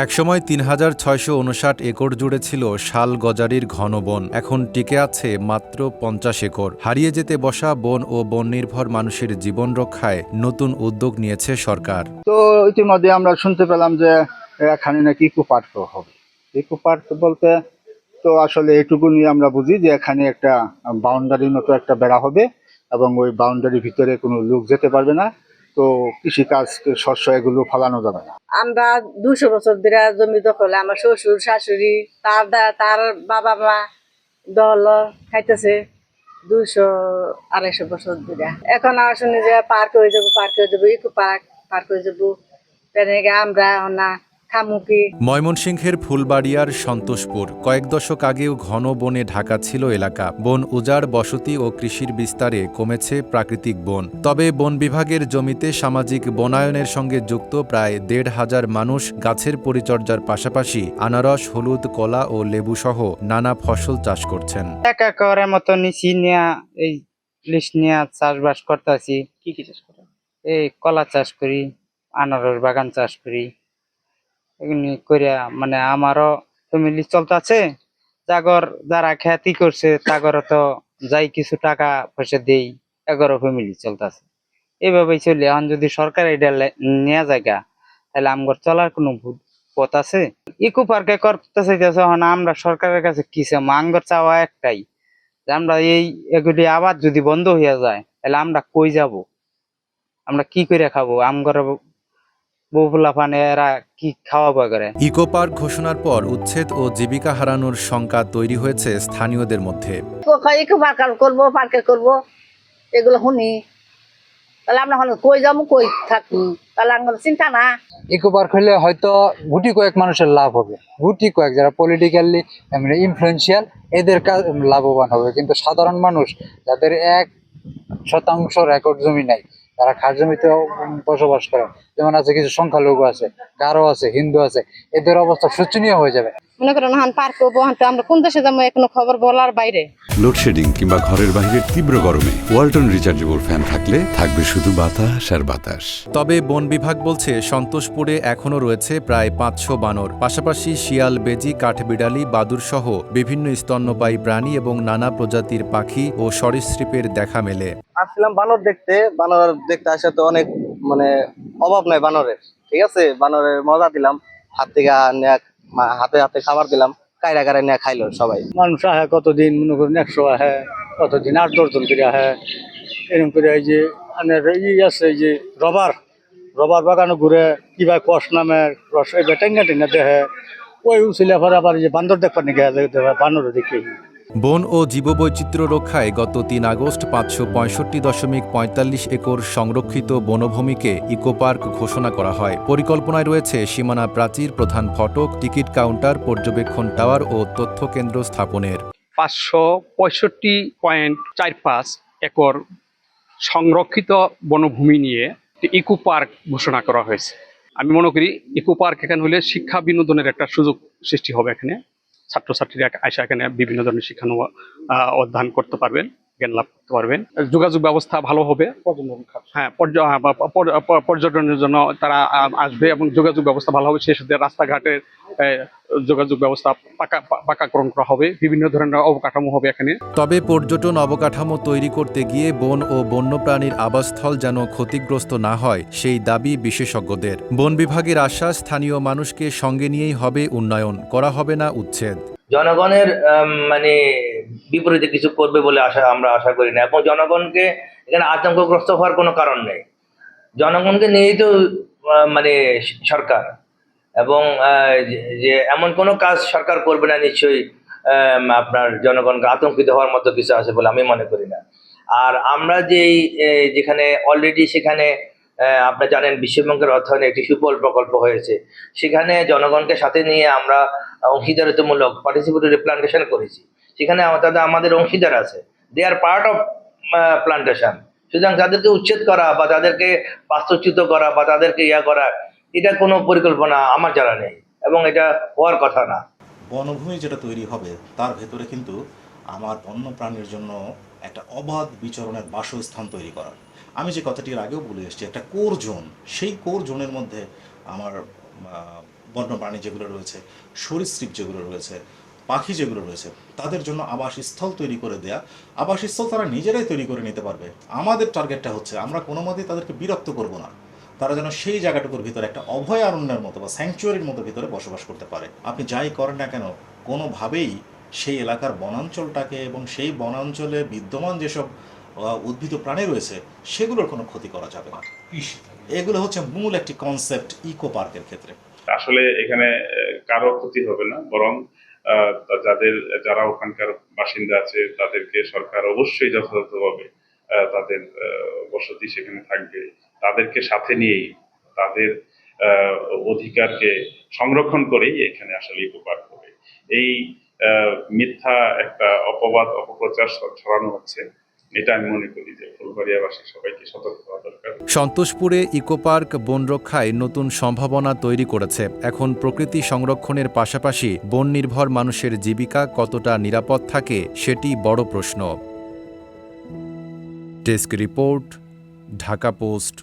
একসময় ৩,৬৫৯ একর জুড়ে ছিল শাল গজারির ঘন বন। এখন টিকে আছে মাত্র ৫০ একর। হারিয়ে যেতে বসা বন ও বন নির্ভর মানুষের জীবন রক্ষায় নতুন উদ্যোগ নিয়েছে সরকার। তো ইতিমধ্যে আমরা শুনতে পেলাম যে এখানে নাকি ইকো পার্ক হবে। ইকো পার্ক বলতে তো আসলে এটুকু নিয়ে আমরা বুঝি যে এখানে একটা বাউন্ডারির মতো একটা বেড়া হবে এবং ওই বাউন্ডারির ভিতরে কোনো লোক যেতে পারবে না। তো কৃষিকাজ, শস্য এগুলো ফলানো যাবে না। আমরা 200 বছর ধরে জমি দখলে, আমার শ্বশুর শাশুড়ি তার বাবা মা দল খাইতেছে 200-250 বছর ধরে। এখন আর শুনি যে পার্ক হয়ে যাবো, ইকো পার্ক হয়ে যাবো। আমরা না খামুকি। ময়মনসিংহের ফুলবাড়িয়ার সন্তোষপুর কয়েক দশক আগেও ঘন বনে ঢাকা ছিল এলাকা। বন উজাড়, বসতি ও কৃষির বিস্তারে কমেছে প্রাকৃতিক বন। তবে বন বিভাগের জমিতে সামাজিক বনায়নের সঙ্গে যুক্ত প্রায় ১,৫০০ মানুষ গাছের পরিচর্যার পাশাপাশি আনারস, হলুদ, কলা ও লেবু সহ নানা ফসল চাষ করছেন। 1 একরের মতো নিচি নিয়ে এই লিস্ট নিয়ে চাষবাস করতেছি। কি চাষ করেন? এই কলা চাষ করি, আনারস বাগান চাষ করি। এগুলি করিয়া মানে আমারও ফ্যামিলি চলতেছে। যারা খ্যাতি করছে তাগর তো যাই কিছু টাকা পয়সা দেই, এগারো ফ্যামিলি চলতেছে। এইভাবেই চলি। এখন যদি সরকার এটা নেওয়া জায়গা, তাহলে আমার চলার কোনো পথ আছে? ইকো পার্কে করতে চাইতেছে। এখন আমরা সরকারের কাছে কি চাই? আঙ্গর চাওয়া একটাই, যে আমরা এগুলি আবার যদি বন্ধ হয়ে যায় তাহলে আমরা কই যাব? আমরা কি করে খাবো? আমগর এরা কি খাওয়াবা করে? ইকো পার্ক ঘোষণার পর উচ্ছেদ ও জীবিকা হারানোর শঙ্কা তৈরি হয়েছে স্থানীয়দের মধ্যে। ইকো পার্কে করবো এগুলো শুনি, তাহলে আমরা কই যাবো, কই থাকবো, তাহলে আমার চিন্তা না। ইকো পার্ক হলে হয়তো গুটি কয়েক মানুষের লাভ হবে, গুটি কয়েক যারা পলিটিক্যালি ইনফ্লুয়েন্সিয়াল, এদের লাভবান হবে। কিন্তু সাধারণ মানুষ যাদের 1% রেকর্ড জমি নাই, তারা খাস জমিতে বসবাস করে, যেমন আছে কিছু সংখ্যালঘু আছে, গারো আছে, হিন্দু আছে, এদের অবস্থা শোচনীয় হয়ে যাবে। মনে করেন পার্ক করবো, আমরা কোন দেশে যাবো এখনো খবর বলার বাইরে। লোডশেডিং কিংবা ঘরের বাইরের তীব্র গরমে ওয়ালটন রিচার্জেবল ফ্যান থাকলে থাকবে শুধু বাতাস আর বাতাস। তবে বন বিভাগ বলছে সন্তোষপুরে এখনও রয়েছে প্রায় ৫০০ বানর। পাশাপাশি শিয়াল, বেজি, কাঠবিড়ালি, বাদুর সহ বিভিন্ন স্তন্যপায়ী প্রাণী এবং নানা প্রজাতির পাখি ও সরীসৃপের দেখা মেলে। আসলাম বানর দেখতে আসে তো অনেক অভাব নাই বানরের। ঠিক আছে, বানরের মজা দিলাম, হাতে হাতে খাবার দিলাম, কায়রা নিয়ে খাইলো সবাই। মানুষ আহে কতদিন, মনে করেন 100 আহে, কতদিন 8-10 জন করে আহে। এরকম করে এই যে আছে, এই যে রবার বাগানে ঘুরে কিবা কষ নামের রস টেঙ্গা দেখে, ওই উচিলে পরে আবার যে বান্দর দেখবার নাকি বানর দেখি। বন ও জীববৈচিত্র্য রক্ষায় গত ৩ আগস্ট ৫৬৫.৪৫ একর সংরক্ষিত বনভূমিকে ইকো পার্ক ঘোষণা করা হয়। পরিকল্পনায় রয়েছে সীমানা প্রাচীর, প্রধান ফটক, টিকিট কাউন্টার, পর্যবেক্ষণ টাওয়ার ও তথ্য কেন্দ্র স্থাপনের। ৫৬৫.৪৫ একর সংরক্ষিত বনভূমি নিয়ে ইকো পার্ক ঘোষণা করা হয়েছে। আমি মনে করি ইকো পার্ক এখানে হলে শিক্ষা বিনোদনের একটা সুযোগ সৃষ্টি হবে। এখানে ছাত্রছাত্রীরা আসা এখানে বিভিন্ন ধরনের শিক্ষানো অধ্যয়ন করতে পারবেন, জ্ঞান লাভ করতে পারবেন। যোগাযোগ ব্যবস্থা ভালো হবে। হ্যাঁ, পর্যটনের জন্য তারা আসবে এবং যোগাযোগ ব্যবস্থা ভালো হবে। সেই সাথে রাস্তাঘাটের যোগাযোগ ব্যবস্থা পাকাকরণ করা হবে, বিভিন্ন ধরনের অবকাঠামো হবে এখানে। তবে পর্যটন অবকাঠামো তৈরি করতে গিয়ে বন ও বন্যপ্রাণীর আবাসস্থল যেন ক্ষতিগ্রস্ত না হয়, সেই দাবি বিশেষজ্ঞদের। বন বিভাগের আশ্বাস, স্থানীয় মানুষকে সঙ্গে নিয়েই হবে উন্নয়ন, করা হবে না উচ্ছেদ। জনগণের বিপরীতে কিছু করবে বলে আমরা আশা করি না, এবং জনগণকে এখানে আতঙ্কগ্রস্ত হওয়ার কোনো কারণ নেই। জনগণকে নিয়েই তো সরকার, এবং যে এমন কোনো কাজ সরকার করবে না নিশ্চয়ই আপনার জনগণকে আতঙ্কিত হওয়ার মতো কিছু আছে বলে আমি মনে করি না। আর আমরা যেখানে অলরেডি সেখানে আপনারা জানেন বিশ্বব্যাংকের অর্থায়নে একটি সুফল প্রকল্প হয়েছে, সেখানে জনগণকে সাথে নিয়ে আমরা অংশীদারিত্বমূলক পার্টিসিপেটরি প্লান্টেশন করেছি। সেখানে আমাদের অংশীদার আছে, দে আর পার্ট অফ প্লান্টেশন। সুতরাং তাদেরকে উচ্ছেদ করা বা তাদেরকে বাস্তুচ্যুত করা বা তাদেরকে করা, এটা কোনো পরিকল্পনা আমার জানা নেই এবং এটা হওয়ার কথা না। বনভূমি যেটা তৈরি হবে তার ভেতরে কিন্তু আমার বন্য প্রাণীর জন্য একটা অবাধ বিচরণের বাসস্থান তৈরি করার, আমি যে কথাটির আগেও বলে এসেছি, একটা কোর জোন, সেই কোর জোনের মধ্যে আমার বন্যপ্রাণী যেগুলো রয়েছে, সরীসৃপ যেগুলো রয়েছে, পাখি যেগুলো রয়েছে, তাদের জন্য আবাসস্থল তৈরি করে দেয়া। আবাসস্থল তারা নিজেরাই তৈরি করে নিতে পারবে। আমাদের টার্গেটটা হচ্ছে আমরা কোনো মতেই তাদেরকে বিরক্ত করব না, তারা যেন সেই জায়গাটুকুর ভিতরে একটা অভয়ারণ্যের মতো বা স্যাংচুয়ারির মতো ভিতরে বসবাস করতে পারে। আপনি যাই করেন না কেন, কোনোভাবেই সেই এলাকার বনাঞ্চলটাকে এবং সেই বনাঞ্চলে বিদ্যমান যেসব উদ্ভিদ প্রাণী রয়েছে সেগুলোর কোনো ক্ষতি করা যাবে না। এগুলো হচ্ছে মূল একটি কনসেপ্ট ইকো পার্কের ক্ষেত্রে। আসলে এখানে কারো ক্ষতি হবে না, বরং যারা ওখানকার বাসিন্দা আছে তাদেরকে সরকার অবশ্যই যথাযথভাবে তাদের বসতি সেখানে থাকবে, তাদেরকে সাথে নিয়েই তাদের অধিকারকে সংরক্ষণ করেই এখানে আসলে ইকো পার্ক হবে। এই মিথ্যা একটা অপবাদ অপপ্রচার ছড়ানো হচ্ছে, এটা আমি মনে করি যে ফুলবাড়িয়াবাসী সবাইকে সতর্ক হওয়া দরকার। সন্তোষপুরে ইকো পার্ক বন রক্ষায় নতুন সম্ভাবনা তৈরি করেছে। এখন প্রকৃতি সংরক্ষণের পাশাপাশি বন নির্ভর মানুষের জীবিকা কতটা নিরাপদ থাকে সেটি বড় প্রশ্ন। Desk report, Dhaka post.